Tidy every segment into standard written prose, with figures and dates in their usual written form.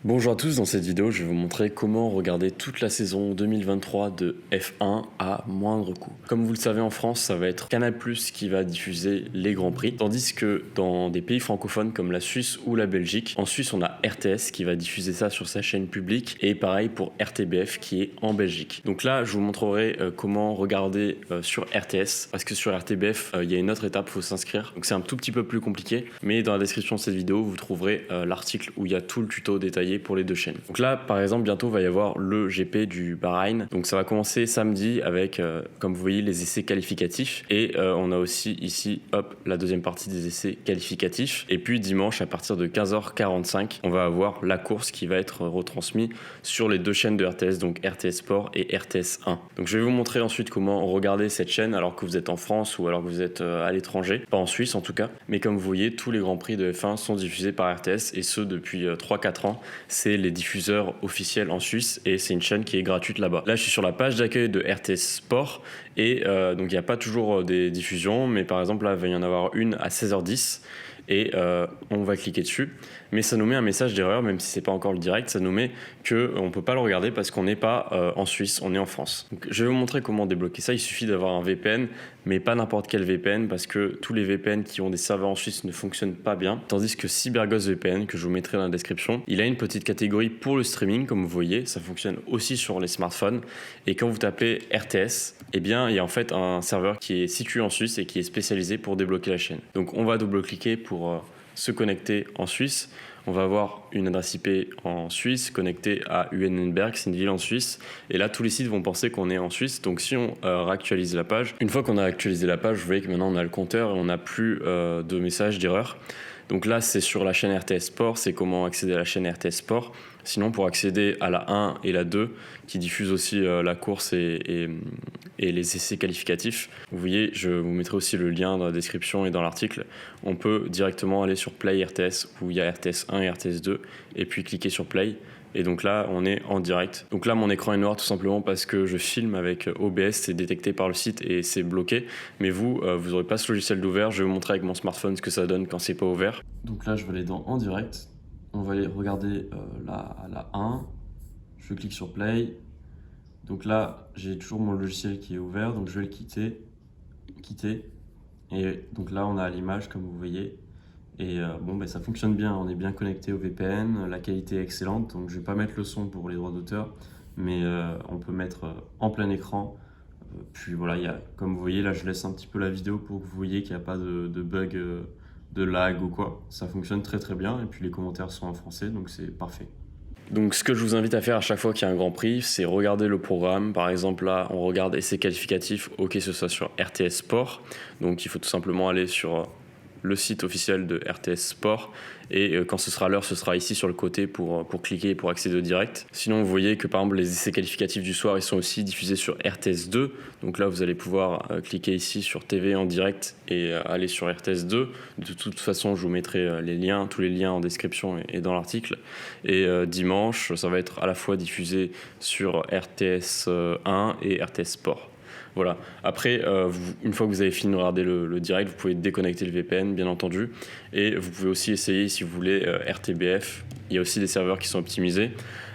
Bonjour à tous, dans cette vidéo je vais vous montrer comment regarder toute la saison 2023 de F1 à moindre coût. Comme vous le savez, en France ça va être Canal+ qui va diffuser les Grands Prix, tandis que dans des pays francophones comme la Suisse ou la Belgique, en Suisse on a RTS qui va diffuser ça sur sa chaîne publique, et pareil pour RTBF qui est en Belgique. Donc là je vous montrerai comment regarder sur RTS, parce que sur RTBF il y a une autre étape, il faut s'inscrire, donc c'est un tout petit peu plus compliqué, mais dans la description de cette vidéo vous trouverez l'article où il y a tout le tuto détaillé pour les deux chaînes. Donc là par exemple bientôt va y avoir le GP du Bahreïn, donc ça va commencer samedi avec comme vous voyez les essais qualificatifs, et on a aussi ici hop la deuxième partie des essais qualificatifs, et puis dimanche à partir de 15h45 on va avoir la course qui va être retransmise sur les deux chaînes de RTS, donc RTS Sport et RTS 1. Donc je vais vous montrer ensuite comment regarder cette chaîne alors que vous êtes en France ou alors que vous êtes à l'étranger, pas en Suisse en tout cas, mais comme vous voyez tous les grands prix de F1 sont diffusés par RTS, et ce depuis 3-4 ans. C'est les diffuseurs officiels en Suisse et c'est une chaîne qui est gratuite là-bas. Là je suis sur la page d'accueil de RTS Sport, et donc il n'y a pas toujours des diffusions, mais par exemple là il va y en avoir une à 16h10 et on va cliquer dessus, mais ça nous met un message d'erreur, même si c'est pas encore le direct, ça nous met qu'on peut pas le regarder parce qu'on n'est pas en Suisse, on est en France. Donc, je vais vous montrer comment débloquer ça. Il suffit d'avoir un VPN, mais pas n'importe quel VPN, parce que tous les VPN qui ont des serveurs en Suisse ne fonctionnent pas bien, tandis que CyberGhost VPN, que je vous mettrai dans la description, il a une petite catégorie pour le streaming, comme vous voyez, ça fonctionne aussi sur les smartphones, et quand vous tapez RTS, eh bien il y a en fait un serveur qui est situé en Suisse et qui est spécialisé pour débloquer la chaîne. Donc on va double-cliquer pour se connecter en Suisse. On va avoir une adresse IP en Suisse connectée à Uenenberg, c'est une ville en Suisse, et là tous les sites vont penser qu'on est en Suisse. Donc si on réactualise la page, une fois qu'on a actualisé la page, vous voyez que maintenant on a le compteur et on n'a plus de message d'erreur. Donc là c'est sur la chaîne RTS Sport, c'est comment accéder à la chaîne RTS Sport. Sinon pour accéder à la 1 et la 2 qui diffusent aussi la course et les essais qualificatifs, vous voyez, je vous mettrai aussi le lien dans la description et dans l'article, on peut directement aller sur Play RTS où il y a RTS 1 et RTS 2 et puis cliquer sur Play. Et donc là, on est en direct. Donc là, mon écran est noir tout simplement parce que je filme avec OBS, c'est détecté par le site et c'est bloqué. Mais vous, vous n'aurez pas ce logiciel d'ouvert. Je vais vous montrer avec mon smartphone ce que ça donne quand c'est pas ouvert. Donc là, je vais aller dans En direct. On va aller regarder la 1. Je clique sur Play. Donc là, j'ai toujours mon logiciel qui est ouvert, donc je vais le quitter. Et donc là, on a l'image comme vous voyez. Et ça fonctionne bien, on est bien connecté au VPN, la qualité est excellente, donc je vais pas mettre le son pour les droits d'auteur, mais on peut mettre en plein écran. Puis voilà, comme vous voyez là, je laisse un petit peu la vidéo pour que vous voyez qu'il n'y a pas de bug, de lag ou quoi. Ça fonctionne très très bien, et puis les commentaires sont en français, donc c'est parfait. Donc ce que je vous invite à faire à chaque fois qu'il y a un Grand Prix, c'est regarder le programme. Par exemple là, on regarde essais qualificatifs, ok, ce soit sur RTS Sport, donc il faut tout simplement aller sur le site officiel de RTS Sport, et quand ce sera l'heure, ce sera ici sur le côté pour cliquer et pour accéder au direct. Sinon vous voyez que par exemple les essais qualificatifs du soir, ils sont aussi diffusés sur RTS 2, donc là vous allez pouvoir cliquer ici sur TV en direct et aller sur RTS 2. De toute façon je vous mettrai les liens, tous les liens en description et dans l'article. Et dimanche ça va être à la fois diffusé sur RTS 1 et RTS Sport. Voilà. Après, une fois que vous avez fini de regarder le direct, vous pouvez déconnecter le VPN, bien entendu. Et vous pouvez aussi essayer, si vous voulez, RTBF. Il y a aussi des serveurs qui sont optimisés.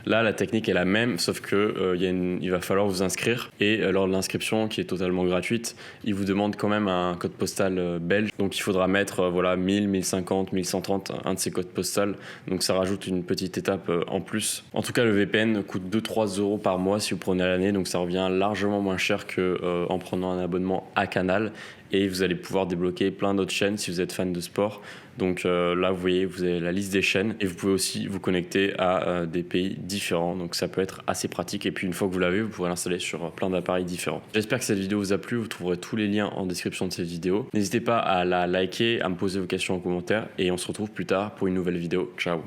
Là, la technique est la même, sauf que il va falloir vous inscrire. Et lors de l'inscription, qui est totalement gratuite, il vous demande quand même un code postal belge. Donc il faudra mettre 1000, 1050, 1130, un de ces codes postales. Donc ça rajoute une petite étape en plus. En tout cas, le VPN coûte 2-3 euros par mois si vous prenez à l'année. Donc ça revient largement moins cher qu'en prenant un abonnement à Canal. Et vous allez pouvoir débloquer plein d'autres chaînes si vous êtes fan de sport. Donc là, vous voyez, vous avez la liste des chaînes, et vous pouvez aussi vous connecter à des pays différents. Donc ça peut être assez pratique, et puis une fois que vous l'avez, vous pourrez l'installer sur plein d'appareils différents. J'espère que cette vidéo vous a plu. Vous trouverez tous les liens en description de cette vidéo. N'hésitez pas à la liker, à me poser vos questions en commentaire, et on se retrouve plus tard pour une nouvelle vidéo. Ciao!